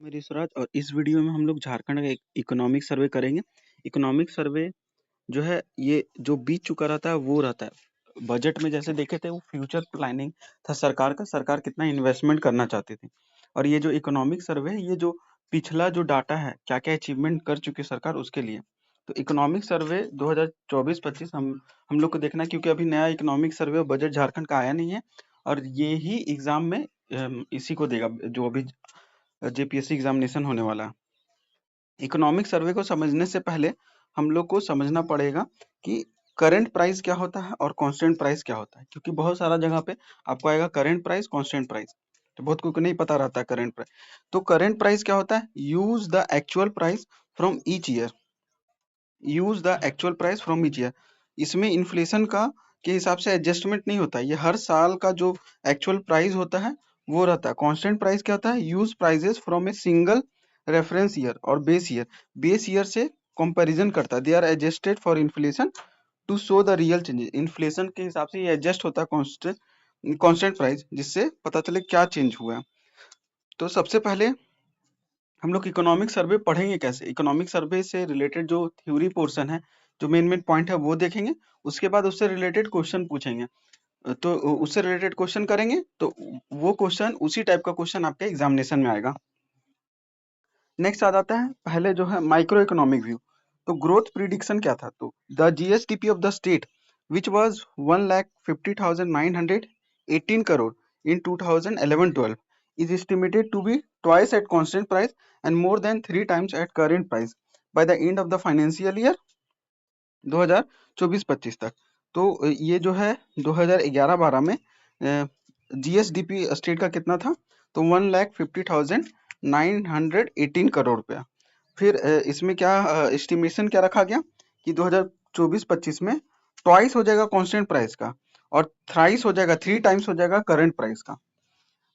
मैं ऋषिराज और इस वीडियो में हम लोग झारखंड का एक इकोनॉमिक सर्वे करेंगे। इकोनॉमिक सर्वे जो है ये जो बीत चुका रहता है वो रहता है। बजट में जैसे देखे थे वो फ्यूचर प्लानिंग था सरकार का, सरकार कितना इन्वेस्टमेंट करना चाहती थी। और ये जो इकोनॉमिक सर्वे है ये जो पिछला जो डाटा है क्या क्या अचीवमेंट कर चुकी सरकार उसके लिए। तो इकोनॉमिक सर्वे 2024-25 हम लोग को देखना है, क्योंकि अभी नया इकोनॉमिक सर्वे और बजट झारखंड का आया नहीं है और ये ही एग्जाम में इसी को देगा जो अभी जेपीएससी एग्जामिनेशन होने वाला है। इकोनॉमिक सर्वे को समझने से पहले हम लोग को समझना पड़ेगा कि करंट प्राइस क्या होता है और कांस्टेंट प्राइस क्या होता है, क्योंकि बहुत सारा जगह पे आपको आएगा करंट प्राइस कांस्टेंट प्राइस, तो बहुत को नहीं पता रहता है करंट प्राइस। तो करंट प्राइस क्या होता है? Use the actual price from each year, use the actual price from each year. इसमें इन्फ्लेशन का के हिसाब से एडजस्टमेंट नहीं होता है, ये हर साल का जो एक्चुअल प्राइस होता है वो रहता है। कांस्टेंट प्राइस क्या होता है? Use prices from a single reference year और बेस ईयर से कंपैरिजन करता है। They are adjusted for inflation to show the real changes. Inflation के हिसाब से ये एडजस्ट होता है कांस्टेंट प्राइस, जिससे पता चले क्या चेंज हुआ है। तो सबसे पहले हम लोग इकोनॉमिक सर्वे पढ़ेंगे कैसे। इकोनॉमिक सर्वे से रिलेटेड जो थ्योरी पोर्शन है, जो मेन पॉइंट है वो देखेंगे। उसके बाद उससे रिलेटेड क्वेश्चन पूछेंगे, तो उससे रिलेटेड क्वेश्चन करेंगे तो वो क्वेश्चन उसी टाइप का क्वेश्चन आपके एग्जामिनेशन में आएगा। नेक्स्ट आ जाता है पहले जो है माइक्रो इकोनॉमिक व्यू। तो ग्रोथ प्रिडिक्शन क्या था? तो the GSDP of the state which was 1,50,918 crore in 2011-12 is estimated to be twice at constant price and more than 3 times at current price by the end of the financial year 2024-25 तक। तो ये जो है 2011-12 में GSDP state का कितना था? तो 1,50,918 करोड़ रुपया। फिर इसमें क्या एस्टिमेशन क्या रखा गया कि 2024-25 में ट्वाइस हो जाएगा कांस्टेंट प्राइस का और थ्राइस हो जाएगा, 3 टाइम्स हो जाएगा करंट प्राइस का।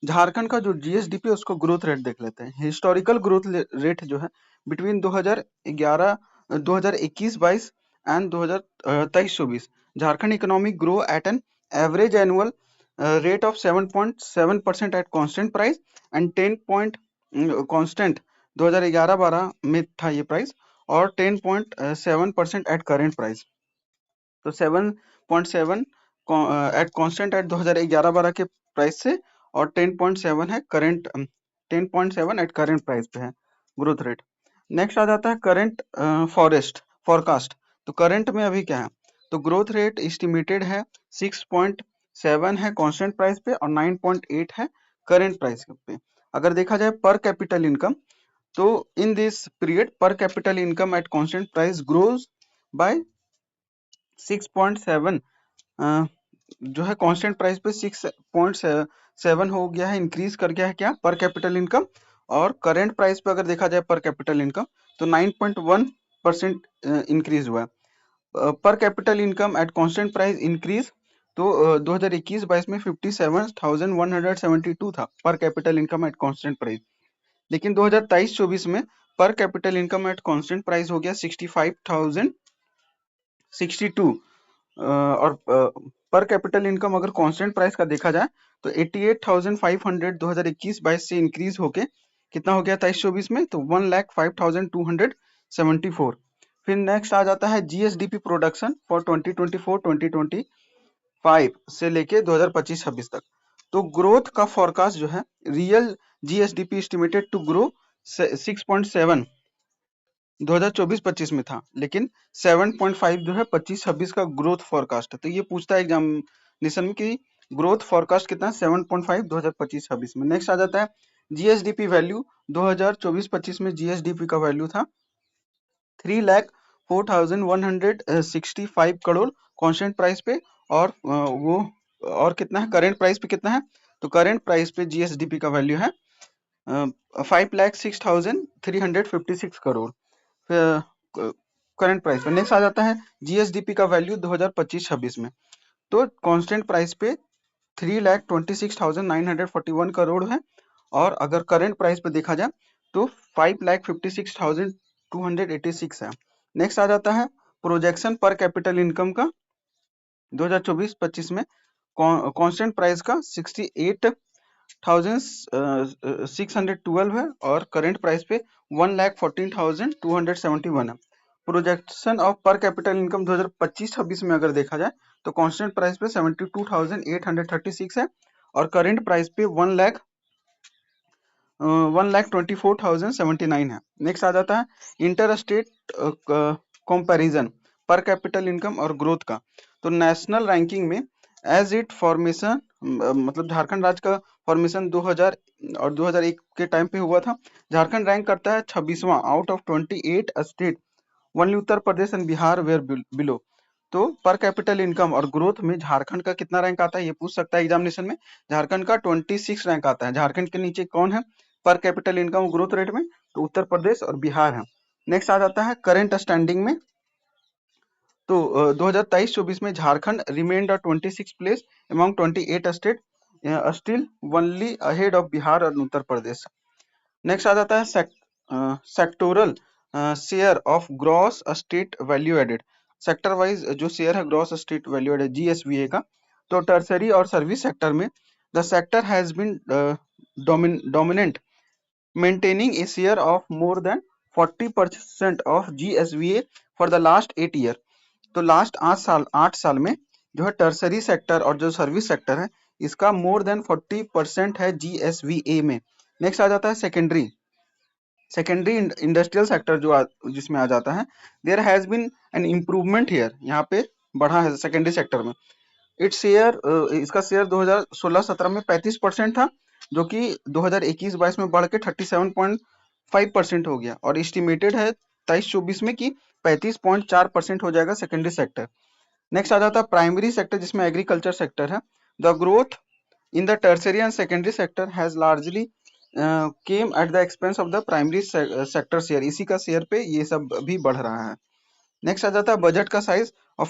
झारखंड का जो जीएसडीपी है उसको ग्रोथ रेट देख लेते हैं। हिस्टोरिकल ग्रोथ रेट जो है between 2021-22 and 2023-24 Jharkhand economic grow at an average annual rate of 7.7% eight constant price and 10 point constant 2011-12 में था ये प्राइस और 10.7% एट करेंट प्राइस। तो 7.7 एट कांस्टेंट एट 2011-12 के प्राइस से और 10.7 है करंट, 10.7 एट करंट प्राइस पे है ग्रोथ रेट। नेक्स्ट आ जाता है करंट फॉरेस्ट फॉरकास्ट। तो करंट में अभी क्या है? तो ग्रोथ रेट एस्टिमेटेड है 6.7 है कांस्टेंट प्राइस पे और 9.8 है करंट प्राइस पे। अगर देखा जाए पर कैपिटल इनकम, तो इन दिस पीरियड पर capital income eight constant price grows bye 6.7, जो है कांस्टेंट प्राइस पे 6.7 हो गया है, इंक्रीज कर गया है क्या पर कैपिटल इनकम। और करंट प्राइस पे अगर देखा जाए पर कैपिटल इनकम तो 9.1% इंक्रीज हुआ है। पर capital income eight constant price increase, तो 2021-22 में 57,172 था पर capital income eight constant price, लेकिन 2023-24 में पर capital income eight constant price हो गया 65,062। और पर कैपिटल इनकम अगर कांस्टेंट प्राइस का देखा जाए तो 88,500 2021-22 से इंक्रीज होके कितना हो गया 23-24 में? तो 1,05,274। फिर नेक्स्ट आ जाता है जीएसडीपी प्रोडक्शन फॉर 2024-2025 से लेके 2025-26 तक। तो ग्रोथ का फोरकास्ट जो है real GSDP estimated to grow 6.7 2024-25 में था, लेकिन 7.5 जो है 25-26 का ग्रोथ फोरकास्ट है। तो ये पूछता है एग्जामिनेशन में कि ग्रोथ फोरकास्ट कितना है? 7.5 2025-26 में। नेक्स्ट आ जाता है जीएसडीपी वैल्यू। 2024-25 में जीएसडीपी का वैल्यू था 3,04,165 करोड़ कांस्टेंट प्राइस पे और वो और कितना है करंट प्राइस पे कितना है? तो करंट प्राइस पे जीएसडीपी का वैल्यू है 5,06,356 करोड़ करंट प्राइस पे। नेक्स्ट आ जाता है जीएसडीपी का वैल्यू 2025-26 में। तो कांस्टेंट प्राइस पे 3,26,941 करोड़ है और अगर करंट प्राइस पे देखा जाए तो 5,56,286 है। नेक्स्ट आ जाता है प्रोजेक्शन पर कैपिटल इनकम का 2024-25 में कांस्टेंट प्राइस का 68 22,612 है और करंट प्राइस पे 1,14,271 है। Projection of per capital income 2025-26 में अगर देखा जाए तो कांस्टेंट प्राइस पे 72,836 है और करंट प्राइस पे 1,24,079 है। नेक्स्ट आ जाता है इंटर स्टेट कंपैरिजन पर कैपिटल इनकम और ग्रोथ का। तो नेशनल रैंकिंग में एज इट फॉर्मेशन मतलब झारखंड राज्य का फॉर्मेशन 2000 और 2001 के टाइम पे हुआ था। झारखंड रैंक करता है 26वां out of 28 state, only Uttar Pradesh and Bihar were below. तो पर कैपिटल इनकम और ग्रोथ में झारखंड का कितना रैंक आता है ये पूछ सकता है एग्जामिनेशन में। झारखंड का 26 रैंक आता है। झारखंड के नीचे कौन है पर कैपिटल इनकम और ग्रोथ रेट में? तो उत्तर प्रदेश और बिहार है। नेक्स्ट आ जाता है करंट स्टैंडिंग में। तो 2023-24 में Jharkhand remained 26 place among 28 state, still only ahead of Bihar और उत्तर प्रदेश। नेक्स्ट आ जाता है sectoral share of gross state value added. Sector wise जो शेयर है gross state value added GSVA का। तो टर्सरी और सर्विस सेक्टर में the sector has been dominant, maintaining a share of more than 40% of GSVA for the last 8 year। तो last 8 साल में जो है टर्सरी सेक्टर और जो सर्विस सेक्टर है इसका मोर देन 40% है जीएसवीए में। नेक्स्ट आ जाता है सेकेंडरी इंडस्ट्रियल सेक्टर जिसमें आ जाता है। There has been an improvement here, यहाँ पे बढ़ा है सेकेंडरी सेक्टर में। इट्स शेयर इसका शेयर 2016-17 में 35% था जो कि 2021-22 में बढ़ के 37.5% हो गया और एस्टिमेटेड है 23-24 में कि 35.4% हो जाएगा सेकेंडरी सेक्टर। नेक्स्ट आ जाता है प्राइमरी सेक्टर जिसमें एग्रीकल्चर सेक्टर है। The growth in the tertiary and secondary sector has largely came at the expense of the primary sector share. इसी का शेयर पे ये सब भी बढ़ रहा है। नेक्स्ट आ जाता है बजट का साइज और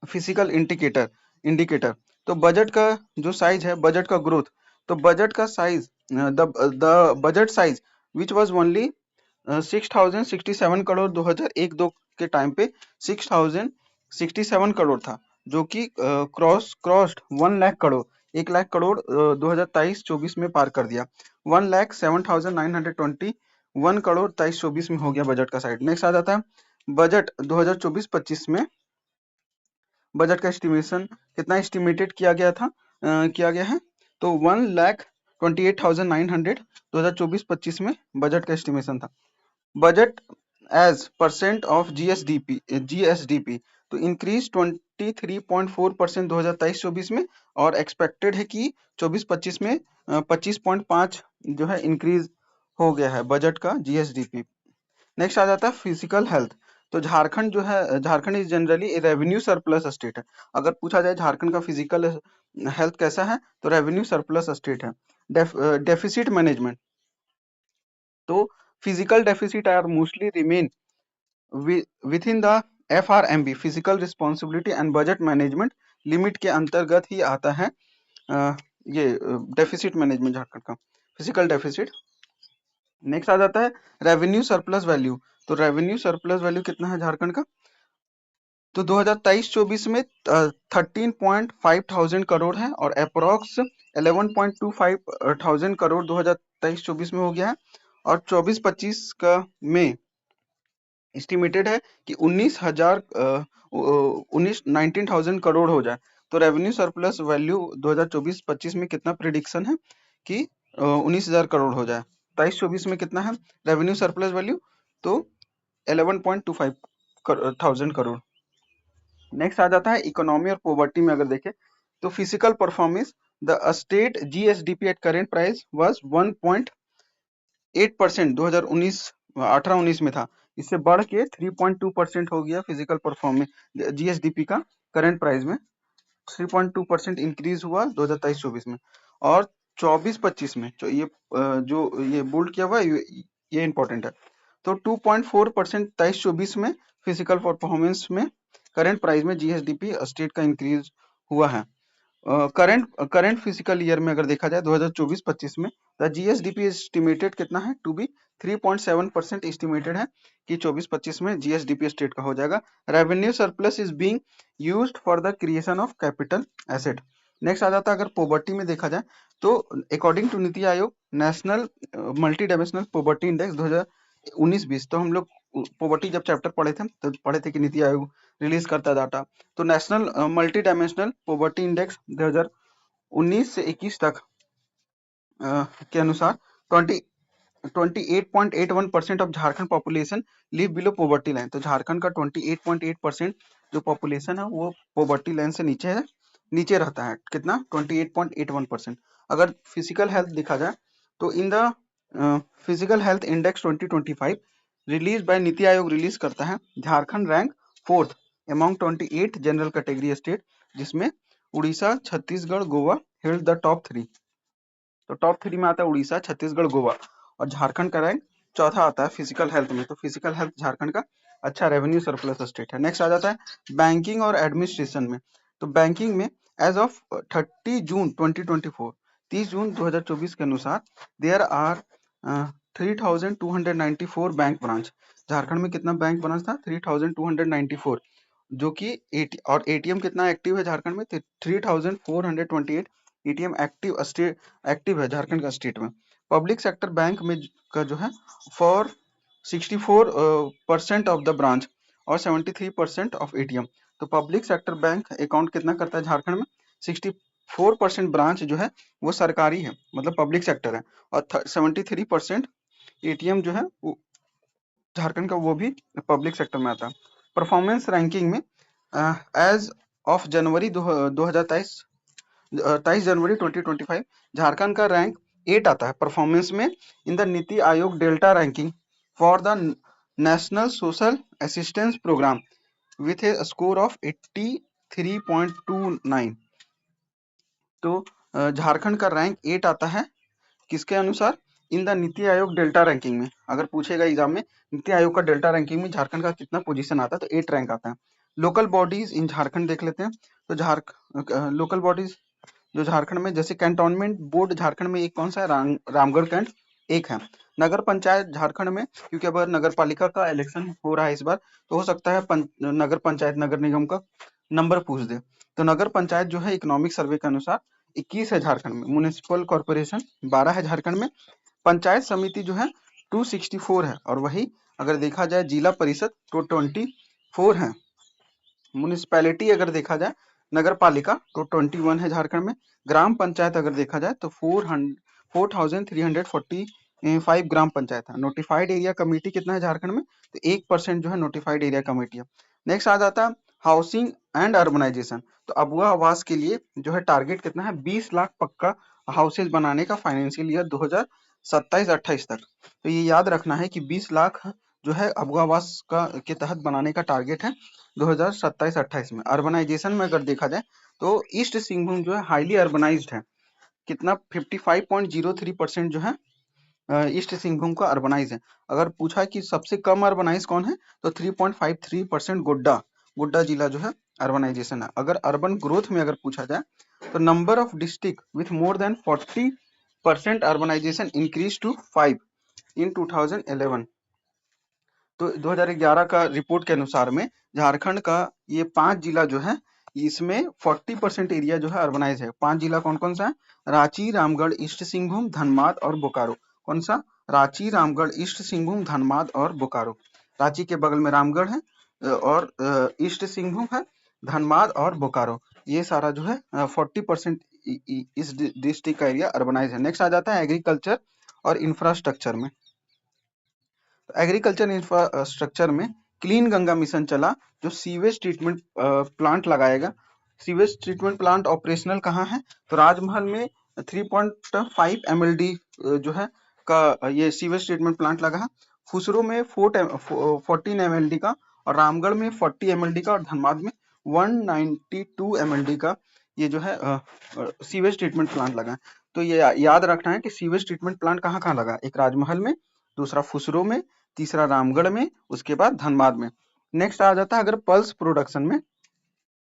फिजिकल इंडिकेटर। तो बजट का जो साइज है, बजट का ग्रोथ, तो बजट का size the budget size which was only 6,067 crore 2001-2 के टाइम पे 6,067 करोड़ था जो कि क्रॉस्ड 1 लाख करोड़ 1 लाख करोड़ 2023-24 में पार कर दिया। 1,07,921 करोड़ 23-24 में हो गया बजट का साइड। नेक्स्ट आ जाता है बजट 2024-25 में। बजट का एस्टिमेशन कितना एस्टिमेटेड किया गया है? तो 1,28,900 2024-25 में बजट का एस्टिमेशन था। Budget as percent of GSDP तो इंक्रीज 23.4% 2023-24 में और एक्सपेक्टेड है कि 24-25 में 25.5 जो है इंक्रीज हो गया है बजट का जीएसडीपी। नेक्स्ट आ जाता है फिजिकल हेल्थ। तो झारखंड जो है, Jharkhand is generally revenue surplus state है। अगर पूछा जाए झारखंड का फिजिकल हेल्थ कैसा है तो रेवेन्यू सरप्लस स्टेट है। डेफिसिट मैनेजमेंट, तो physical deficit are mostly remain within the FRMB physical responsibility and budget management limit के अंतर्गत ही आता है ये डेफिसिट मैनेजमेंट झारखंड का फिजिकल डेफिसिट। नेक्स्ट आ जाता है रेवेन्यू सरप्लस वैल्यू। तो रेवेन्यू सरप्लस वैल्यू कितना है झारखंड का? तो 2023-24 में 13.5 थाउजेंड करोड़ है और अप्रोक्स 11.25 थाउजेंड करोड़ 2023-24 में हो गया है और 24-25 का में एस्टिमेटेड है कि 19,000 करोड़ हो जाए। तो रेवेन्यू सरप्लस वैल्यू 2024-25 में कितना प्रिडिक्शन है कि 19,000 करोड़ हो जाए। 23-24 में कितना है रेवेन्यू सरप्लस वैल्यू? तो 11.25 थाउजेंड करोड़। नेक्स्ट आ जाता है इकोनॉमी और पॉवर्टी में अगर देखें तो physical performance the state GSDP at current price was 1.8% 2018-19 में था। इससे बढ़ के 3.2% हो गया फिजिकल परफॉर्मेंस जीएसडीपी का करंट प्राइस में 3.2% इंक्रीज हुआ 2023-24 में। और 24-25 में जो ये बोल्ड किया हुआ ये इंपॉर्टेंट है। तो 2.4% 23-24 में फिजिकल परफॉर्मेंस में करंट प्राइस में जीएसडीपी स्टेट का इंक्रीज हुआ है। करंट फिजिकल ईयर में अगर देखा जाए 2024-25 में द जीएसडीपी एस्टिमेटेड कितना है टू बी 3.7% एस्टिमेटेड है कि 24-25 में जीएसडीपी स्टेट का हो जाएगा। Revenue surplus is being used for the creation of capital asset. Next आ जाता है अगर पॉवर्टी में देखा जाए तो according to NITI Aayog national multi dimensional poverty index 2019-20, तो हम लोग पॉवर्टी जब चैप्टर पढ़े थे तो पढ़े थे कि नीति आयोग रिलीज करता है डाटा। तो national multi dimensional poverty index 2019 से 21 तक के अनुसार 28.81% of Jharkhand population live below poverty line. तो झारखंड का 28.8% जो पॉपुलेशन है वो पॉवर्टी लाइन से नीचे है, नीचे रहता है। कितना? 28.81%। अगर फिजिकल हेल्थ देखा जाए तो in the physical health index 2025 release by NITI Aayog release करता है, Jharkhand rank 4th among 28 general category state, जिसमें Odisha, Chhattisgarh, Goa held the top 3। तो टॉप 3 में आता है उड़ीसा, छत्तीसगढ़, गोवा, और झारखंड का रैंक चौथा आता है फिजिकल हेल्थ में। तो फिजिकल हेल्थ झारखंड का अच्छा रेवेन्यू सरप्लस स्टेट है। नेक्स्ट आ जाता है बैंकिंग और एडमिनिस्ट्रेशन में। तो बैंकिंग में एज ऑफ 30 जून 2024, 30 जून 2024 के अनुसार there are 3294 bank branch. Jharkhand में कितना बैंक ब्रांच था? 3294, जो कि और एटीएम कितना एक्टिव है झारखंड में? 3428 एटीएम एक्टिव है झारखंड का स्टेट में। पब्लिक सेक्टर बैंक में का जो है फॉर 64% ऑफ द ब्रांच और 73% ऑफ एटीएम। तो पब्लिक सेक्टर बैंक अकाउंट कितना करता है झारखंड में? 64% ब्रांच जो है वो सरकारी है, मतलब पब्लिक सेक्टर है, और 73% एटीएम जो है वो झारखंड का वो भी पब्लिक सेक्टर में आता है। परफॉर्मेंस रैंकिंग में एज ऑफ जनवरी 23 जनवरी 2025 झारखंड का रैंक 8 आता है परफॉर्मेंस में इन the NITI Aayog delta ranking for the national social assistance program with a score of 83.29। तो झारखंड का रैंक 8 आता है किसके अनुसार? इन the NITI Aayog delta ranking में। अगर पूछेगा एग्जाम में नीति आयोग का डेल्टा रैंकिंग में झारखंड का कितना पोजीशन आता है, तो 8 रैंक आता है। लोकल बॉडीज इन झारखंड देख लेते हैं। तो लोकल बॉडीज जो झारखंड में, जैसे कैंटोनमेंट बोर्ड झारखंड में एक कौन सा है? रामगढ़ कैंट एक है। नगर पंचायत झारखंड में, क्योंकि अब नगर पालिका का इलेक्शन हो रहा है इस बार, तो हो सकता है नगर पंचायत नगर निगम का नंबर पूछ दे। तो नगर पंचायत जो है इकोनॉमिक सर्वे के अनुसार 21 है झारखंड में। म्युनिसिपल कॉर्पोरेशन 12 है झारखंड में। पंचायत समिति जो है 264 है, और वही अगर देखा जाए जिला परिषद तो 24 है। म्युनिसिपैलिटी अगर देखा जाए नगर पालिका तो 21 है झारखंड में। ग्राम पंचायत अगर देखा जाए तो 4345 ग्राम पंचायत है। नोटिफाइड एरिया कमेटी कितना है झारखंड में? तो 1% जो है नोटिफाइड एरिया कमेटी है। नेक्स्ट आ जाता है हाउसिंग एंड अर्बनाइजेशन। तो अबुआ आवास के लिए जो है टारगेट कितना है? 20 लाख पक्का हाउसेज बनाने का फाइनेंशियल ईयर 2027-28 तक। तो ये याद रखना है कि 20 लाख जो है अबुआ आवास का के तहत बनाने का टारगेट है 2027-28 में। अर्बनाइजेशन में अगर देखा जाए तो ईस्ट सिंहभूम जो है हाईली अर्बनाइज्ड है। कितना? 55.03% जो है ईस्ट सिंहभूम का अर्बनाइज है। अगर पूछा कि सबसे कम अर्बनाइज कौन है, तो 3.53% गोड्डा जिला जो है अर्बनाइजेशन है। अगर अर्बन ग्रोथ में अगर पूछा जाए तो number of district with more than 40% urbanization increase to 5 in 2011। तो 2011 का रिपोर्ट के अनुसार में झारखंड का ये 5 जिला जो है इसमें 40% एरिया जो है अर्बनाइज है। 5 जिला कौन कौन सा है? रांची, रामगढ़, ईस्ट सिंहभूम, धनबाद और बोकारो। कौन सा? रांची, रामगढ़, ईस्ट सिंहभूम, धनबाद और बोकारो। रांची के बगल में रामगढ़ है और ईस्ट सिंहभूम है, धनबाद और बोकारो। ये सारा जो है 40% इस डिस्ट्रिक्ट का एरिया अर्बनाइज है। नेक्स्ट आ जाता है एग्रीकल्चर और इंफ्रास्ट्रक्चर में। एग्रीकल्चर इंफ्रास्ट्रक्चर में क्लीन गंगा मिशन चला, जो सीवेज ट्रीटमेंट प्लांट लगाएगा। सीवेज ट्रीटमेंट प्लांट ऑपरेशनल कहाँ है? तो राजमहल में 3.5 MLD जो है का ये सीवेज ट्रीटमेंट प्लांट लगा है। फुसरो में 14 MLD का, और रामगढ़ में 40 MLD का, और धनबाद में 192 MLD का ये जो है सीवेज ट्रीटमेंट प्लांट लगा है। तो ये याद रखना है कि सीवेज ट्रीटमेंट प्लांट कहाँ कहाँ लगा? एक राजमहल में, दूसरा फुसरो में, तीसरा रामगढ़ में, उसके बाद धनबाद में। नेक्स्ट आ जाता है अगर पल्स प्रोडक्शन में,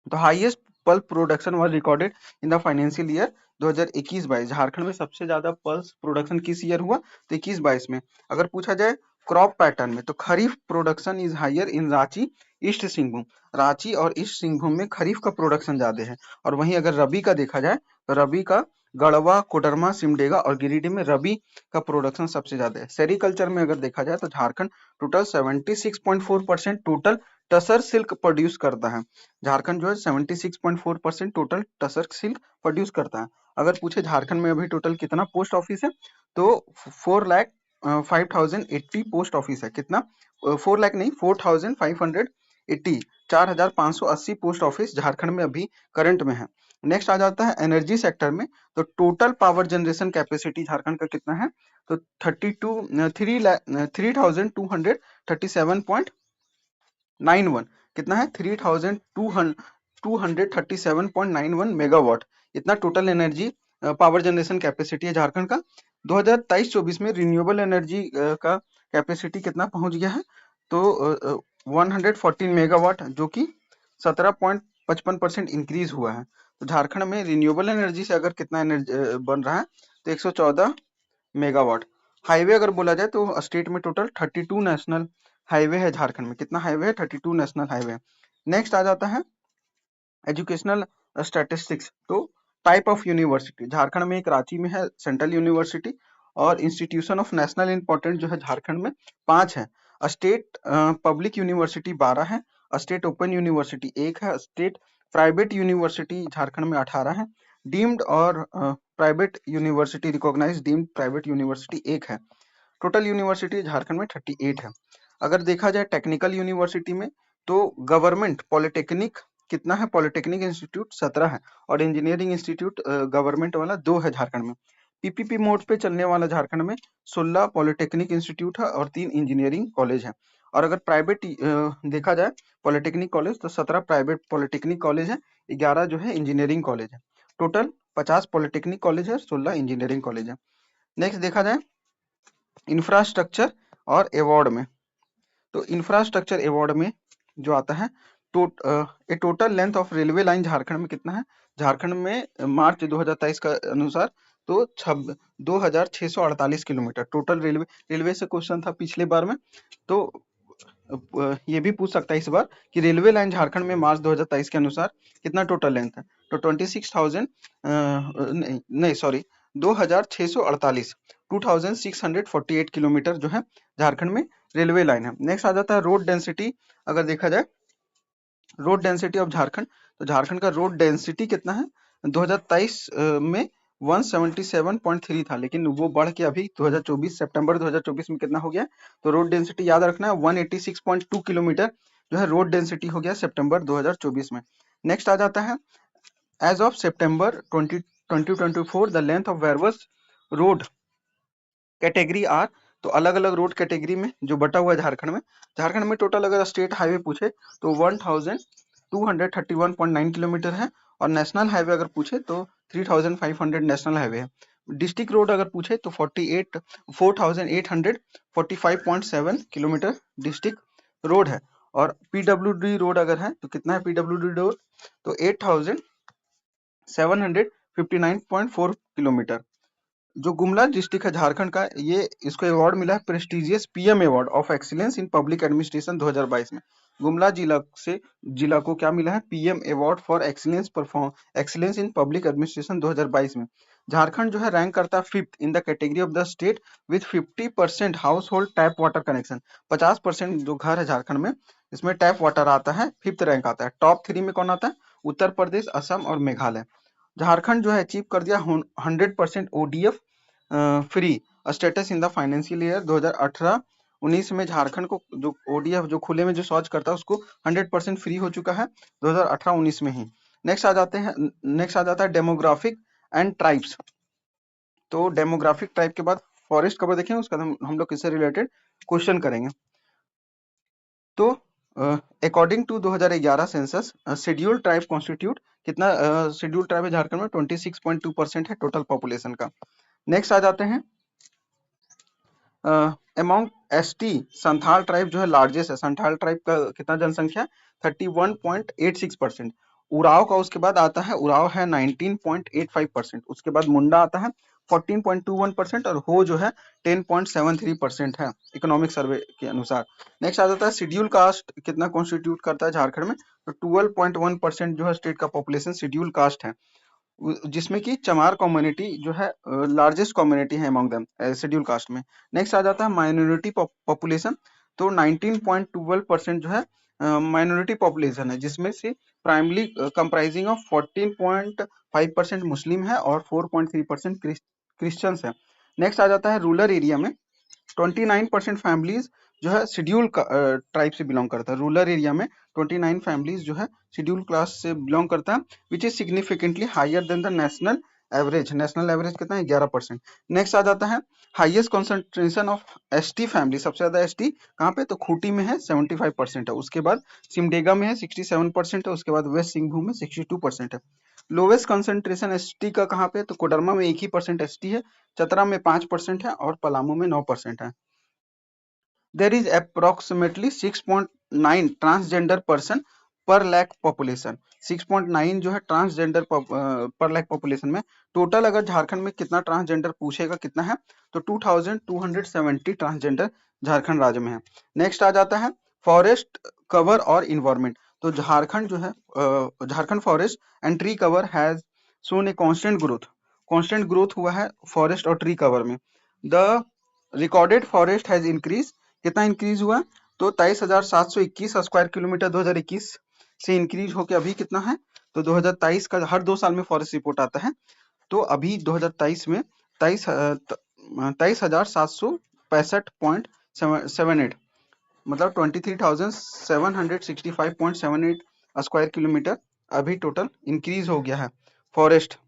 तो highest pulp production was recorded in the financial year 2021-22। Jharkhand में सबसे ज्यादा पल्स प्रोडक्शन किस ईयर हुआ? तो 21-22 में। अगर पूछा जाए क्रॉप पैटर्न में, तो kharif production is higher in Ranchi, East Singhbhum. Ranchi और ईस्ट सिंहभूम में खरीफ का प्रोडक्शन ज्यादा है। और वहीं अगर रबी का देखा जाए तो रबी का गढ़वा, कोडरमा, सिमडेगा और गिरिडीह में रबी का प्रोडक्शन सबसे ज्यादा है। सेरीकल्चर में अगर देखा जाए तो Jharkhand total 76.4% total tasar silk produce करता है। झारखंड जो है 76.4% टोटल टसर सिल्क प्रोड्यूस करता है। अगर पूछे झारखंड में अभी टोटल कितना पोस्ट ऑफिस है, तो 4,05,080 पोस्ट ऑफिस है। कितना? 4 लाख नहीं, 4,580, 4,580 पोस्ट ऑफिस झारखंड में अभी करंट में है। नेक्स्ट आ जाता है एनर्जी सेक्टर में, तो total power generation capacity Jharkhand का कितना है, तो 3,237.91, कितना है 3,237.91 मेगावाट, इतना total energy power generation capacity है झारखंड का। 2023-24 में रिन्यूएबल एनर्जी का कैपेसिटी कितना पहुंच गया है, तो 114 मेगावाट, जो कि 17.55% इंक्रीज हुआ है। तो झारखंड में रिन्यूएबल एनर्जी से अगर कितना एनर्जी बन रहा है, तो 114 मेगावाट। हाईवे अगर बोला जाए तो स्टेट में टोटल 32 नेशनल हाईवे है झारखंड में। कितना हाईवे है? 32 नेशनल हाईवे। नेक्स्ट आ जाता है एजुकेशनल स्टैटिस्टिक्स, तो टाइप ऑफ यूनिवर्सिटी, झारखंड में एक रांची में है सेंट्रल यूनिवर्सिटी, और इंस्टीट्यूशन ऑफ नेशनल इंपॉर्टेंट जो है झारखंड में 5 है। स्टेट पब्लिक यूनिवर्सिटी 12 है, स्टेट ओपन यूनिवर्सिटी 1 है, स्टेट प्राइवेट यूनिवर्सिटी झारखंड में 18 है, डीम्ड और private university recognize deemed private university 1 है। टोटल यूनिवर्सिटी झारखंड में 38 है। अगर देखा जाए टेक्निकल यूनिवर्सिटी में, तो गवर्नमेंट पॉलिटेक्निक कितना है, पॉलिटेक्निक इंस्टीट्यूट 17 है, और इंजीनियरिंग इंस्टीट्यूट गवर्नमेंट वाला 2 है झारखंड में। पीपीपी मोड पे चलने वाला झारखंड में 16 पॉलिटेक्निक इंस्टीट्यूट है और 3 इंजीनियरिंग कॉलेज है। और अगर प्राइवेट देखा जाए पॉलिटेक्निक कॉलेज, तो 17 प्राइवेट पॉलिटेक्निक कॉलेज है, 11 जो है इंजीनियरिंग कॉलेज है। टोटल 50 पॉलिटेक्निक कॉलेज है, 16 इंजीनियरिंग कॉलेज है। नेक्स्ट देखा जाए इंफ्रास्ट्रक्चर और अवार्ड में, तो इंफ्रास्ट्रक्चर अवार्ड में जो आता है, total length of railway line Jharkhand में कितना है, झारखंड में मार्च 2023 का अनुसार तो 2,648 किलोमीटर टोटल रेलवे से क्वेश्चन था पिछले बार में, तो ये भी पूछ सकता है इस बार कि रेलवे लाइन झारखंड में मार्च 2023 के अनुसार कितना टोटल लेंथ है, तो 26,000 नहीं सॉरी 2,648 2,648 किलोमीटर जो है झारखंड में रेलवे लाइन है। नेक्स्ट आ जाता है रोड डेंसिटी। अगर देखा जाए रोड डेंसिटी ऑफ झारखंड, तो झारखंड का रोड डेंसिटी कितना है, 2023 में 177.3 था, लेकिन वो बढ़ के अभी 2024 सितंबर 2024 में कितना हो गया, तो रोड डेंसिटी याद रखना है 186.2 किलोमीटर जो है रोड डेंसिटी हो गया सितंबर 2024 में। नेक्स्ट आ जाता है as of September 2024 the length of various road category are, तो अलग अलग रोड कैटेगरी में जो बटा हुआ है झारखंड में टोटल अगर स्टेट हाईवे पूछे तो 1,231.9 किलोमीटर है, और नेशनल हाईवे अगर पूछे तो 3,500 नेशनल हाईवे है। डिस्ट्रिक्ट रोड अगर पूछे तो 4,845.7 किलोमीटर डिस्ट्रिक्ट रोड है, और पीडब्ल्यूडी रोड अगर है तो कितना है पीडब्ल्यूडी रोड, तो 8,759.4 किलोमीटर। जो गुमला डिस्ट्रिक्ट है झारखंड का, ये इसको अवार्ड मिला है prestigious PM award of excellence in public administration 2022 में। गुमला जिला को क्या मिला है, PM award for excellence in public administration 2022 में। झारखंड जो है रैंक करता है 5th in the category of the state with 50% house hold tap water connection. 50% जो घर है झारखंड में, इसमें टैप वाटर आता है, 5th रैंक आता है। टॉप 3 में कौन आता है, उत्तर प्रदेश, असम और मेघालय। झारखंड जो है अचीव कर दिया 100% ODF free status in the financial year 2018-19 में। झारखंड को जो ओडीएफ जो खुले में जो शौच करता है उसको 100% फ्री हो चुका है 2018-19 में ही। नेक्स्ट आ जाता है डेमोग्राफिक एंड ट्राइब्स। तो डेमोग्राफिक ट्राइब के बाद फॉरेस्ट कवर देखेंगे, उसके बाद हम लोग किससे रिलेटेड क्वेश्चन करेंगे। तो according to 2011 census schedule tribe constitute कितना शेड्यूल ट्राइब है झारखंड में 26.2% है टोटल पॉपुलेशन का। नेक्स्ट आ जाते हैं अमॉन्ग एसटी संथाल ट्राइब जो है लार्जेस्ट है। संथाल ट्राइब का कितना जनसंख्या, 31.86%। उराव का उसके बाद आता है, उराव है 19.85%। उसके बाद मुंडा आता है 14.21% और हो जो है 10.73% है इकोनॉमिक सर्वे के अनुसार। नेक्स्ट आ जाता है शेड्यूल कास्ट कितना कॉन्स्टिट्यूट करता है झारखंड में, तो 12.1% जो है स्टेट का पॉपुलेशन शेड्यूल कास्ट है। जिसमें कि चमार कम्युनिटी जो है लार्जेस्ट कम्युनिटी है अमंग देम शेड्यूल कास्ट में। नेक्स्ट आ जाता है माइनॉरिटी पॉपुलेशन। तो 19.12% जो है माइनॉरिटी पॉपुलेशन है, जिसमें से प्राइमली कंप्राइजिंग ऑफ 14.5% मुस्लिम है और 4.3% क्रिश्चियंस है। नेक्स्ट आ जाता है रूरल एरिया में 29% फैमिलीज जो है शेड्यूल ट्राइब से बिलोंग करता है। रूरल एरिया में 29 फैमिलीज जो है शेड्यूल क्लास से बिलोंग करता है, which is significantly higher than the national average. National average कितना है? 11%। नेक्स्ट आ जाता है highest concentration of ST family. सबसे ज्यादा एसटी कहाँ पे? तो खूंटी में है, 75% है। उसके बाद सिमडेगा में है, 67% है। उसके बाद वेस्ट सिंहभूम में 62% है। लोवेस्ट कंसंट्रेशन एसटी का कहाँ पे? तो कोडरमा में 1% एसटी है, चतरा में 5% है और पलामू में 9% है। There is approximately 6.9 transgender person पर लाख पॉपुलेशन। 6.9 जो है ट्रांसजेंडर पर लाख पॉपुलेशन में। टोटल अगर झारखंड में कितना ट्रांसजेंडर पूछेगा कितना है, तो 2270 ट्रांसजेंडर झारखंड राज्य में है। नेक्स्ट आ जाता है फॉरेस्ट कवर और इन्वायरमेंट। तो झारखंड जो है Jharkhand forest and tree cover has shown a constant growth हुआ है फॉरेस्ट और ट्री कवर में। The recorded forest has increase. कितना इंक्रीज हुआ? तो 23,721 स्क्वायर किलोमीटर 2021 से इंक्रीज होकर अभी कितना है? तो 2023 का हर 2 साल में फॉरेस्ट रिपोर्ट आता है, तो अभी 2023 में 23,765.78 मतलब 23,765.78 स्क्वायर किलोमीटर अभी टोटल इंक्रीज हो गया है फॉरेस्ट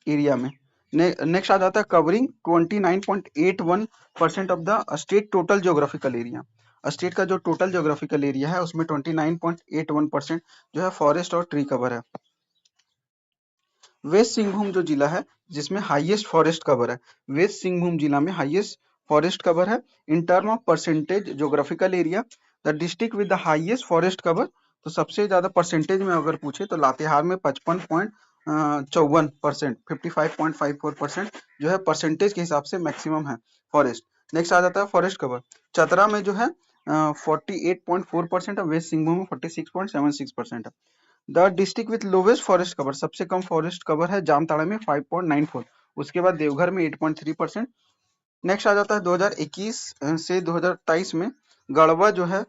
एरिया में। नेक्स्ट आ जाता है covering 29.81% of the state total geographical area. State का जो टोटल ज्योग्राफिकल एरिया है उसमें 29.81% जो है फॉरेस्ट और ट्री कवर है। वेस्ट सिंहभूम जो जिला है जिसमें हाईएस्ट फॉरेस्ट कवर है, वेस्ट सिंहभूम जिला में हाईएस्ट फॉरेस्ट कवर है इन term of percentage geographical area. The district with the highest forest cover, तो सबसे ज्यादा परसेंटेज में अगर पूछे तो लातेहार में 55.54%, 55.54% जो है परसेंटेज के हिसाब से मैक्सिमम है फॉरेस्ट। नेक्स्ट आ जाता है फॉरेस्ट कवर। चतरा में जो है 48.4% है, वेस्ट सिंहभूम में 46.76% है। The district with lowest forest cover, सबसे कम फॉरेस्ट कवर है जामताड़ा में 5.94। उसके बाद देवघर में 8.3%। नेक्स्ट आ जाता है 2021 से 2023 में गढ़वा जो है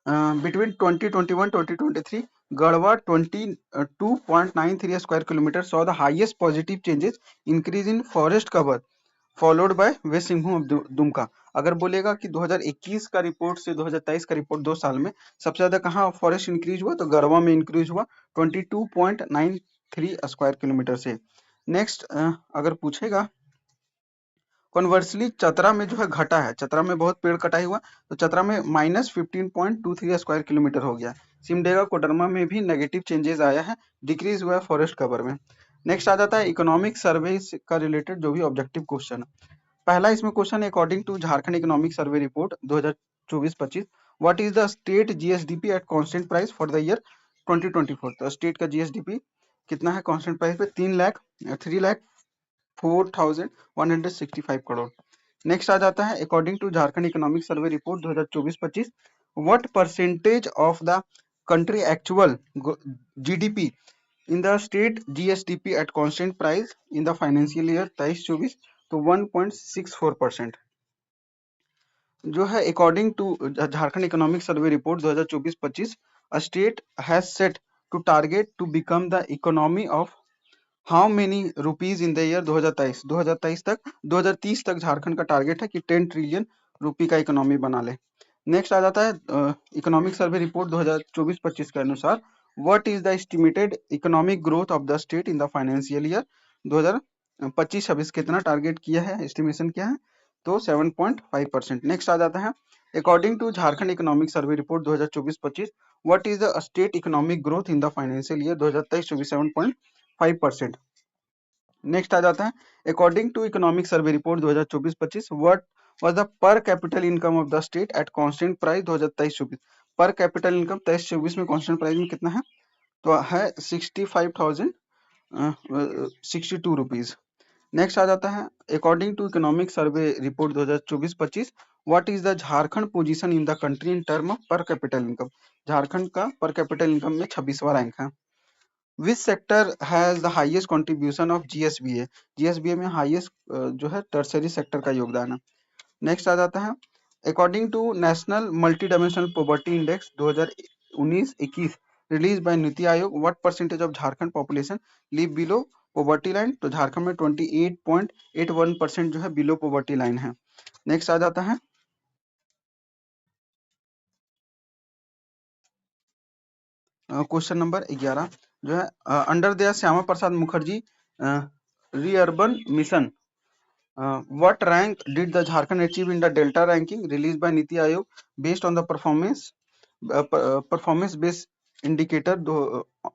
between 2021-2023 Garhwa 22.93 square kilometer saw the highest positive changes increase in forest cover followed by West Singhbhum Dumka. अगर बोलेगा कि 2021 का रिपोर्ट से 2023 का रिपोर्ट 2 साल में सबसे ज्यादा कहाँ फॉरेस्ट इंक्रीज हुआ, तो गढ़वा में इंक्रीज हुआ 22.93 स्क्वायर किलोमीटर से। नेक्स्ट अगर पूछेगा कॉन्वर्सली चतरा में जो है घटा है, चतरा में बहुत पेड़ कटाई हुआ, तो चतरा में -15.23 स्क्वायर किलोमीटर हो गया। सिमडेगा कोडरमा में भी नेगेटिव चेंजेस आया है, डिक्रीज हुआ है फॉरेस्ट कवर में। नेक्स्ट आ जाता है इकोनॉमिक सर्वे का रिलेटेड जो भी ऑब्जेक्टिव क्वेश्चन है। पहला इसमें क्वेश्चन है according to Jharkhand economic survey report 2024-25 what is the state GSDP at constant price for the year 2024। तो स्टेट का जीएसडीपी कितना है कांस्टेंट प्राइस पे? 3,04,165 करोड़। नेक्स्ट आ जाता है according to Jharkhand economic survey report 2024-25 what percentage of the country actual GDP in the state GSDP at constant price in the financial year 23-24, तो 1.64%। जो है according to Jharkhand economic survey report 2024-25 state has set to target to become the economy of how many rupees in the year 2023 तक 2030 तक झारखंड का target है कि 10 trillion रुपी का economy बना ले। नेक्स्ट आ जाता है इकोनॉमिक सर्वे रिपोर्ट 2024-25 के अनुसार what is the estimated economic growth of the state in the financial year 2025-26 कितना टारगेट किया है, एस्टिमेशन क्या है, तो 7.5%। नेक्स्ट आ जाता है according to Jharkhand economic survey report 2024-25 what is the state economic growth in the financial year 2023-24, 7.5%। Next आ जाता है according to economic survey report 2024-25 what was the per capital income of the state at constant price 2023-24। Per capital income 23-24 में constant price में कितना है, तो है 65,062 rupees. Next आ जाता है according to economic survey report 2024-25 what is the Jharkhand position in the country in term of per capital income. Jharkhand का पर कैपिटल इनकम में 26वां रैंक है। Which sector has the highest contribution of GSVA? GSVA में highest जो है tertiary sector का योगदान है। नेक्स्ट आ जाता है, according to national multi dimensional poverty index 2019-21 release by NITI Aayog, what percentage of Jharkhand population live below poverty line? तो झारखंड में 28.81% जो है बिलो पॉवर्टी लाइन है। नेक्स्ट आ जाता है क्वेश्चन नंबर 11 जो है, under the Shyama Prasad Mukherjee re urban mission, what rank did the Jharkhand achieve in the Delta ranking released by Niti Aayog based on the performance based indicator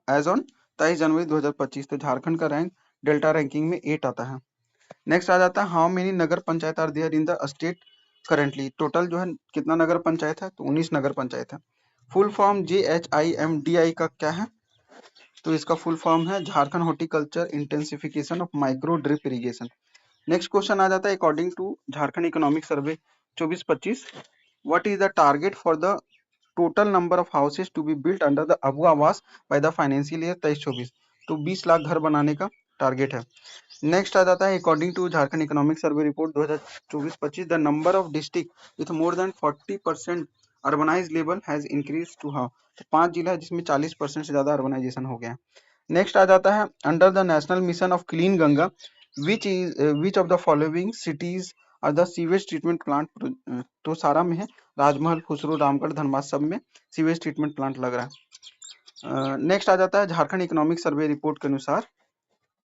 as on 23 जनवरी 2025? तो झारखंड का rank delta ranking में 8 आता है। Next आ जाता है, how many nagar panchayat are there in the state currently? Total जो है कितना नगर पंचायत है? तो 19 नगर पंचायत है। फुल फॉर्म JHIMDI का क्या है? तो इसका फुल फॉर्म है Jharkhand horticulture intensification of micro drip irrigation. Next question आ जाता है, according to Jharkhand economic survey 24-25 what is the target for the total number of houses to be built under the Abua Awas by the financial year 23-24? तो 20 लाख घर बनाने का target है। Next आ जाता है, according to Jharkhand economic survey report 2024-25 the number of district with more than 40% urbanize level has increase to how? तो 5 जिला है जिसमें 40% से ज्यादा अर्बनाइजेशन हो गया है। नेक्स्ट आ जाता है, under the national mission of clean Ganga which of the following cities are the sewage treatment plant? तो सारा में है, राजमहल, फुसरो, रामगढ़, धनबाद सब में सीवेज ट्रीटमेंट प्लांट लग रहा है। नेक्स्ट आ जाता है, झारखंड इकोनॉमिक सर्वे रिपोर्ट के अनुसार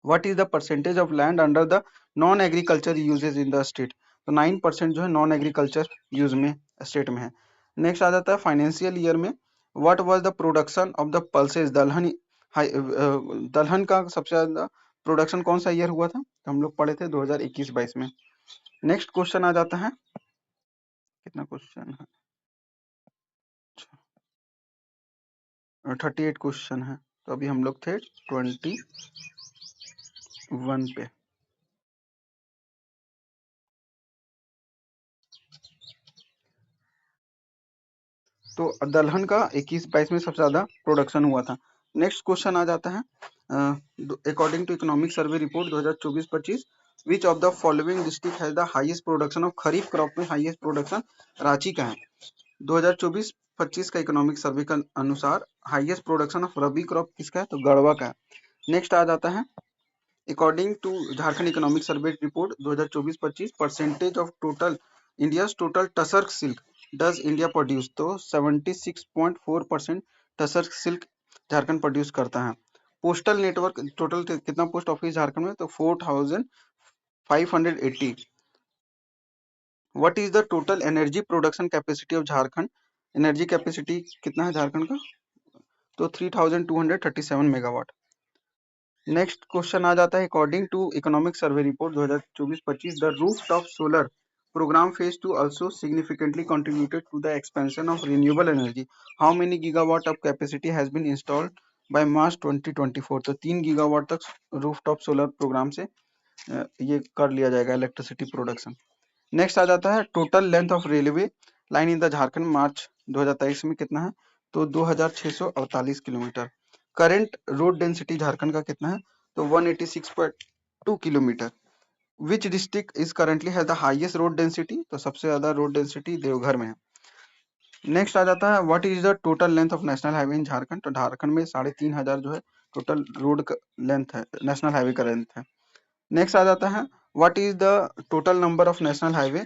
what is the percentage of land under the non agriculture uses in the state? तो 9% जो है नॉन एग्रीकल्चर यूज में स्टेट में है। नेक्स्ट आ जाता है, फाइनेंशियल ईयर में what was the production of the pulses दलहन? दलहन का सबसे ज्यादा प्रोडक्शन कौन सा ईयर हुआ था? तो हम लोग पढ़े थे 2021-22 में। नेक्स्ट क्वेश्चन आ जाता है, कितना क्वेश्चन है? 38 क्वेश्चन है, तो अभी हम लोग थे 21 पे। तो दलहन का 21-22 में सबसे ज्यादा प्रोडक्शन हुआ था। नेक्स्ट क्वेश्चन आ जाता है, according to economic survey report 2024-25 which of the following district has the highest production of kharif crop? में हाईएस्ट प्रोडक्शन रांची का है। 2024-25 का इकोनॉमिक सर्वे के अनुसार highest production of rabi crop किसका है? तो गढ़वा का है। नेक्स्ट आ जाता है, according to Jharkhand economic survey report 2024-25 percentage of total India total tasar silk does India produce? तो 76.4% टसर सिल्क झारखंड प्रोड्यूस करता है। पोस्टल नेटवर्क टोटल कितना पोस्ट ऑफिस झारखंड में? तो 4580। What is the total energy production capacity of Jharkhand? Energy capacity कितना है झारखंड का? तो 3237 मेगावाट। नेक्स्ट क्वेश्चन आ जाता है, according to economic survey report 2024-25 the rooftop solar program phase 2 also significantly contributed to the expansion of renewable energy. How many gigawatt of capacity has been installed by March 2024? तो 3 gigawatt तक rooftop solar programme से ये कर लिया जाएगा electricity production. Next आ जाता है, total length of railway line in the Jharkhand March 2023 में कितना है? तो 2648 kilometre. Current road density Jharkhand का कितना है? तो 186.2 kilometre. Which district is currently has the highest road density? तो सबसे ज्यादा रोड डेंसिटी देवघर में है। नेक्स्ट आ जाता है, what is the total length of national highway in Jharkhand? तो झारखंड में 3500 जो है टोटल रोड लेंथ है, नेशनल हाईवे का लेंथ है। नेक्स्ट आ जाता है, what is the total number of national highway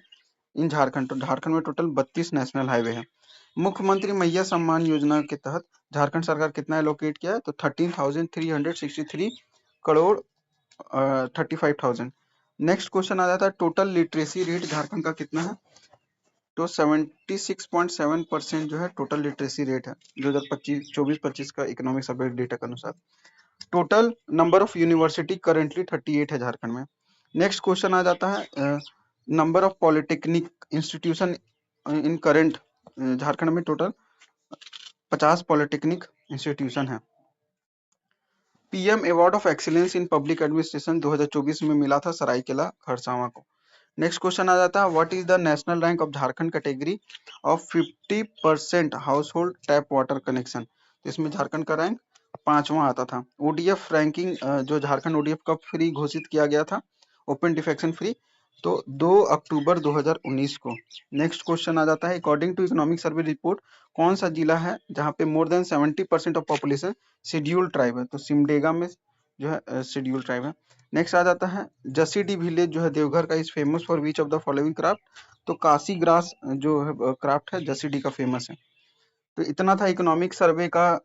in Jharkhand? तो झारखंड में टोटल 32 नेशनल हाईवे है। मुख्यमंत्री मैया सम्मान योजना के तहत झारखंड सरकार कितना एलोकेट किया है? तो 13,363 करोड़ 35,000। नेक्स्ट क्वेश्चन आ जाता है, टोटल लिटरेसी रेट झारखंड का कितना है? तो 76.7% जो है टोटल लिटरेसी रेट है 2024-25 का इकोनॉमिक सर्वे डेटा के अनुसार। Total number of university currently 38 है झारखंड में। नेक्स्ट क्वेश्चन आ जाता है, number of polytechnic institution in current Jharkhand में टोटल 50 पॉलिटेक्निक इंस्टीट्यूशन है। PM award of excellence in public administration 2024 में मिला था सरायकेला खरसावां को। नेक्स्ट क्वेश्चन आ जाता है, what is the national rank of Jharkhand category of 50% house hold tap water connection? तो इसमें झारखंड का रैंक 5वां आता था। ओडीएफ रैंकिंग जो झारखंड ओडीएफ कब फ्री घोषित किया गया था, ओपन डिफेक्शन फ्री, तो 2 अक्टूबर 2019 को। नेक्स्ट क्वेश्चन आ जाता है, according to economic survey report कौन सा जिला है जहाँ पे more than 70% of population scheduled tribe है, तो सिमडेगा में जो है शेड्यूल्ड ट्राइब है। नेक्स्ट आ जाता है जसीडी विलेज जो है देवघर का is famous for which of the following craft, तो काशी ग्रास जो है क्राफ्ट है जसीडी का फेमस है। तो इतना था इकोनॉमिक सर्वे का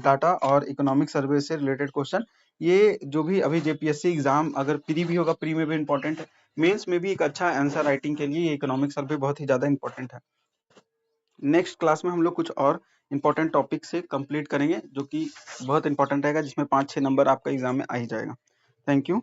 डाटा और इकोनॉमिक सर्वे से रिलेटेड क्वेश्चन। ये जो भी अभी जेपीएससी एग्जाम अगर प्री भी होगा, प्री में भी इंपॉर्टेंट है, मेंस में भी एक अच्छा आंसर राइटिंग के लिए ये इकोनॉमिक सर्वे बहुत ही ज्यादा इंपॉर्टेंट है। नेक्स्ट क्लास में हम लोग कुछ और इंपॉर्टेंट टॉपिक से कंप्लीट करेंगे जो कि बहुत इंपॉर्टेंट रहेगा, जिसमें 5-6 नंबर आपका एग्जाम में आ ही जाएगा। Thank you.